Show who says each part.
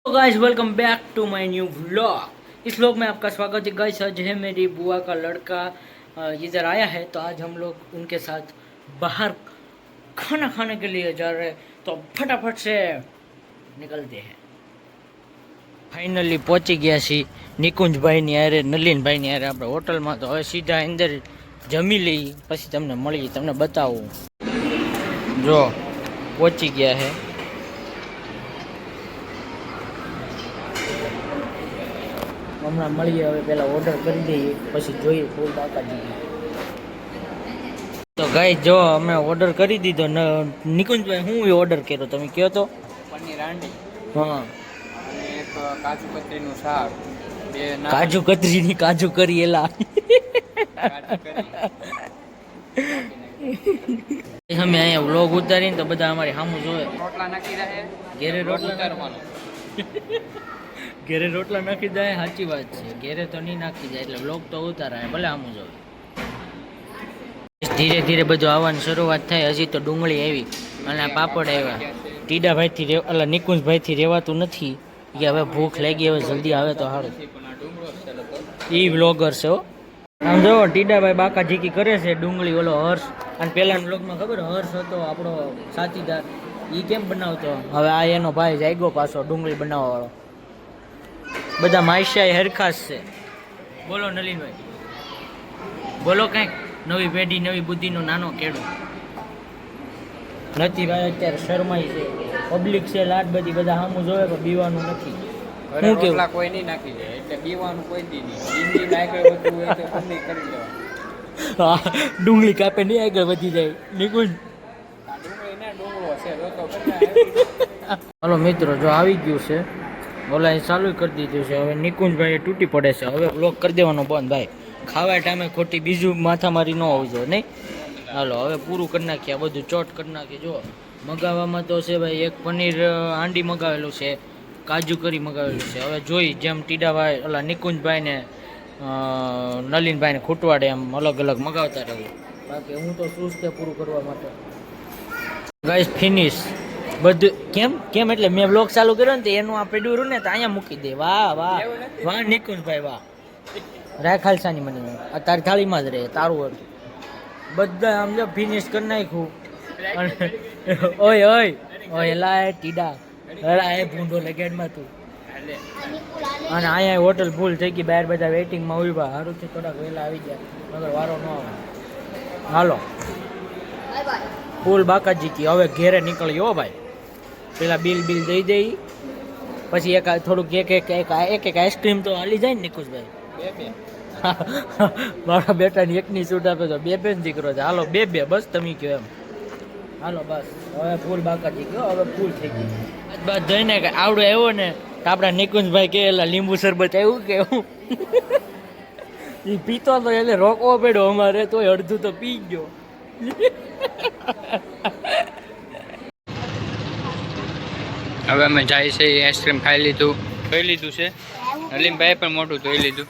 Speaker 1: Guys welcome back to my new vlog. इस vlog में आपका स्वागत है गाइस। आज है मेरी बुआ का लड़का इधर आया है, तो आज हम लोग उनके साथ बाहर खाना खाने के लिए जा रहे हैं। तो फटाफट से निकलते हैं। फाइनली पहुंची गया છી નિકુંજભાઈની હારે, નલિનભાઈની હારે આપણે હોટલમાં। તો હવે સીધા અંદર જમી લઈ, પછી તમને મળીએ, તમને બતાવું। જો પહોંચી ગયા છે। હમણાં મળીએ, હવે પહેલાં ઓર્ડર કરી દઈએ, પછી જોઈએ ફૂલ બાકાજી। તો ગાઈસ જો અમે ઓર્ડર કરી દીધો। નિકુંજભાઈ હું ઓર્ડર કર્યો તમે કહો તો?
Speaker 2: પનીર હાંડી,
Speaker 1: હા,
Speaker 2: અને એક કાજુ કતરીનું શાક, બે
Speaker 1: કાજુ કતરીની કાજુ કરી એલા
Speaker 2: કાજુ કરી
Speaker 1: અમે અહીંયા વ્લોગ ઉતારીને તો બધા અમારી સામું જોવે।
Speaker 2: રોટલા નાખી રહે,
Speaker 1: ઘેરે રોટલા
Speaker 2: ઉતારવાનો
Speaker 1: ઘેરે રોટલા નાખી જાય, સાચી વાત છે। ઘેરે તો નહીં નાખી જાય, એટલે વ્લોગ તો ઉતારાય, ભલે સામું જોવે। ધીરે ધીરે બધું આવવાની શરૂઆત થાય। હજી તો ડુંગળી આવી અને આ પાપડ આવ્યા। ટીડાભાઈથી એટલે નિકુંજભાઈથી રહેવાતું નથી કે હવે ભૂખ લાગી, હવે જલ્દી આવે તો સારું।
Speaker 2: પણ આ ડુંગળો છે લોકો
Speaker 1: એ વ્લોગર છે હો। આમ જો ટીડાભાઈ બાકા ઝીકી કરે છે ડુંગળી। ઓલો હર્ષ, અને પહેલાના વ્લોગમાં ખબર હર્ષ હતો આપણો સાથીદાર, એ કેમ બનાવતો, હવે આ એનો ભાઈ જાગ્યો પાછો ડુંગળી બનાવવા વાળો। બધા માઈશાય હરખાસ છે। બોલો નલિનભાઈ, બોલો કંઈક। નવી પેઢી નવી બુદ્ધિનો નાનો કેળો નથી ભાઈ, અત્યારે શરમાઈ છે, પબ્લિક છે લાટ બધી, બધા સામું જોવે પણ બીવાનું નથી।
Speaker 2: ઘરે
Speaker 1: શું કેવું?
Speaker 2: રોટલા કોઈ નહીં નાખી જાય, એટલે પીવાનું કોઈ દી નહીં। હિન્દી નાખે બધું હોય તો પનીર કરી દેવાનું।
Speaker 1: હા, ડુંગળી કાપે નહીં આગળ વધી જાય નિકુંજ।
Speaker 2: આ ડુંગળી ને ડુંગળો છે રોતો કરી
Speaker 1: હાલો મિત્રો, જો આવી ગયું છે, ઓલા ચાલુ કરી દીધું છે। હવે નિકુંજભાઈ તૂટી પડે છે, હવે બ્લોક કરી દેવાનો બંધ ભાઈ। ખાવા ટાઈમે ખોટી બીજું માથામારી ન હોવી જોઈએ નહીં। હાલો હવે પૂરું કરી નાખીએ, બધું ચોટ કરી નાખીએ। જો મગાવવામાં તો છે ભાઈ, એક પનીર હાંડી મગાવેલું છે, કાજુ કરી મગાવેલું છે। હવે જોઈ જેમ ટીડાભાઈ ઓલા નિકુંજભાઈને નલિનભાઈને ખૂટવાડે એમ અલગ અલગ મગાવતા રહેવું, બાકી હું તો શું છે પૂરું કરવા માટે। ગાઈસ ફિનિશ બધું કેમ કેમ એટલે મેં બ્લોગ ચાલુ કર્યો ને તો એનું આ પેડું રહ્યું ને તો અહીંયા મૂકી દે। વાહ વાહ વાહ નિકુંજભાઈ વાહ, રાય ખાલસાની મને તારી થાળીમાં જ રહે, તારું હતું બધા આમ જો ફિનિશ કરી નાખ્યું। અને ઓય ઓય ઓય લાય ટીડા, એ ભૂંડો લગાડમાં તું। અને અહીંયા હોટલ ફૂલ થઈ ગઈ, બહાર બધા વેઇટિંગમાં ઉભા। સારું છે થોડાક વહેલા આવી ગયા, મગર વારો ન આવે। હાલો ફૂલ બાકાજી કી, હવે ઘેરે નીકળ્યો ભાઈ। પેલા બિલ દઈ દઈ, પછી એક થોડુંક એક આઈસ્ક્રીમ તો હાલી જાય ને નિકુંજભાઈ।
Speaker 2: બે બે
Speaker 1: મારા બેટાની એકની છૂટ આપે તો બે બેન દીકરો છે। હાલો બે બસ તમે કહો એમ। હાલો બસ હવે ફૂલ બાકાજી ગયો, હવે ફૂલ થઈ ગઈ બસ જોઈને કે આવડો આવ્યો ને તો આપણા નિકુંજભાઈ કે એલા લીંબુ શરબત આવ્યું કે હું એ પીતો તો એટલે રોકવો પડ્યો અમારે, તો અડધું તો પી ગયો।
Speaker 2: હવે અમે જાય છે, આઈસ્ક્રીમ ખાઈ લીધું છે, નલિનભાઈ પણ મોટું ધોઈ લીધું।